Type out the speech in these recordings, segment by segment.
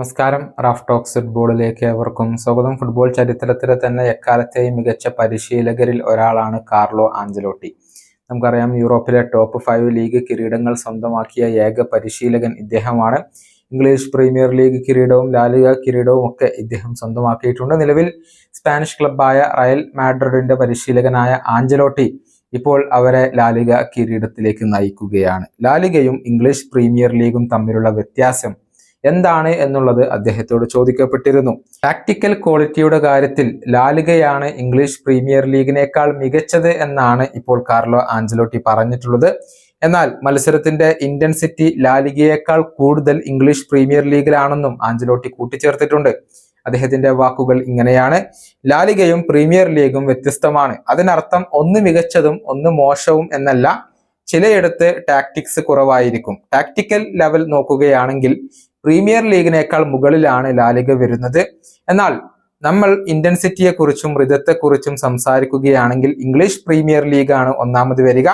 നമസ്കാരം. Raf talks ഫുട്ബോളിലേക്ക് ഏവർക്കും സ്വാഗതം. ഫുട്ബോൾ ചരിത്രത്തിലെ തന്നെ എക്കാലത്തെയും മികച്ച പരിശീലകരിൽ ഒരാളാണ് കാർലോ ആഞ്ചലോട്ടി. നമുക്കറിയാം, യൂറോപ്പിലെ ടോപ്പ് 5 ലീഗ് കിരീടങ്ങൾ സ്വന്തമാക്കിയ ഏക പരിശീലകൻ ഇദ്ദേഹമാണ്. ഇംഗ്ലീഷ് പ്രീമിയർ ലീഗ് കിരീടവും ലാലിഗ കിരീടവും ഒക്കെ ഇദ്ദേഹം സ്വന്തമാക്കിയിട്ടുണ്ട്. നിലവിൽ സ്പാനിഷ് ക്ലബ്ബായ റയൽ മാഡ്രിഡിന്റെ പരിശീലകനായ ആഞ്ചലോട്ടി ഇപ്പോൾ അവരെ ലാലിഗ കിരീടത്തിലേക്ക് നയിക്കുകയാണ്. ലാലിഗയും ഇംഗ്ലീഷ് പ്രീമിയർ ലീഗും തമ്മിലുള്ള വ്യത്യാസം എന്താണ് എന്നുള്ളത് അദ്ദേഹത്തോട് ചോദിക്കപ്പെട്ടിരുന്നു. ടാക്ടിക്കൽ ക്വാളിറ്റിയുടെ കാര്യത്തിൽ ലാലിഗയാണ് ഇംഗ്ലീഷ് പ്രീമിയർ ലീഗിനേക്കാൾ മികച്ചത് എന്നാണ് ഇപ്പോൾ കാർലോ ആഞ്ചലോട്ടി പറഞ്ഞിട്ടുള്ളത്. എന്നാൽ മത്സരത്തിന്റെ ഇന്റൻസിറ്റി ലാലിഗയേക്കാൾ കൂടുതൽ ഇംഗ്ലീഷ് പ്രീമിയർ ലീഗിലാണെന്നും ആഞ്ചലോട്ടി കൂട്ടിച്ചേർത്തിട്ടുണ്ട്. അദ്ദേഹത്തിന്റെ വാക്കുകൾ ഇങ്ങനെയാണ്: ലാലിഗയും പ്രീമിയർ ലീഗും വ്യത്യസ്തമാണ്. അതിനർത്ഥം ഒന്ന് മികച്ചതും ഒന്ന് മോശവും എന്നല്ല. ചിലയിടത്ത് ടാക്ടിക്സ് കുറവായിരിക്കും. ടാക്ടിക്കൽ ലെവൽ നോക്കുകയാണെങ്കിൽ പ്രീമിയർ ലീഗിനേക്കാൾ മുകളിലാണ് ലാലിഗ വരുന്നത്. എന്നാൽ നമ്മൾ ഇന്റൻസിറ്റിയെ കുറിച്ചും റിതത്തെക്കുറിച്ചും സംസാരിക്കുകയാണെങ്കിൽ ഇംഗ്ലീഷ് പ്രീമിയർ ലീഗാണ് ഒന്നാമത് വരിക.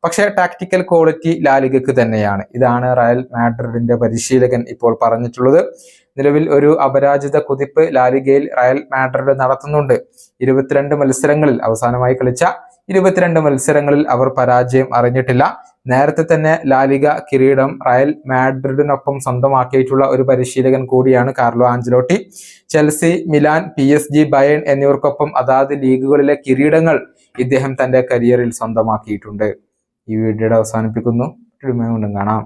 പക്ഷേ ടാക്ടിക്കൽ ക്വാളിറ്റി ലാലിഗക്ക് തന്നെയാണ്. ഇതാണ് റയൽ മാഡ്രിഡിന്റെ പരിശീലകൻ ഇപ്പോൾ പറഞ്ഞിട്ടുള്ളത്. നിലവിൽ ഒരു അപരാജിത കുതിപ്പ് ലാലിഗയിൽ റയൽ മാഡ്രിഡ് നടത്തുന്നുണ്ട്. 22 മത്സരങ്ങളിൽ അവസാനമായി കളിച്ച 22 മത്സരങ്ങളിൽ അവർ പരാജയം അറിഞ്ഞിട്ടില്ല. നേരത്തെ തന്നെ ലാലിഗ കിരീടം റയൽ മാഡ്രിഡിനൊപ്പം സ്വന്തമാക്കിയിട്ടുള്ള ഒരു പരിശീലകൻ കൂടിയാണ് Carlo Ancelotti. Chelsea, Milan, PSG, Bayern എന്നിവർക്കൊപ്പം അതാത് ലീഗുകളിലെ കിരീടങ്ങൾ ഇദ്ദേഹം തന്റെ കരിയറിൽ സ്വന്തമാക്കിയിട്ടുണ്ട്. ഈ വീഡിയോയുടെ അവസാനിപ്പിക്കുന്നു. കാണാം.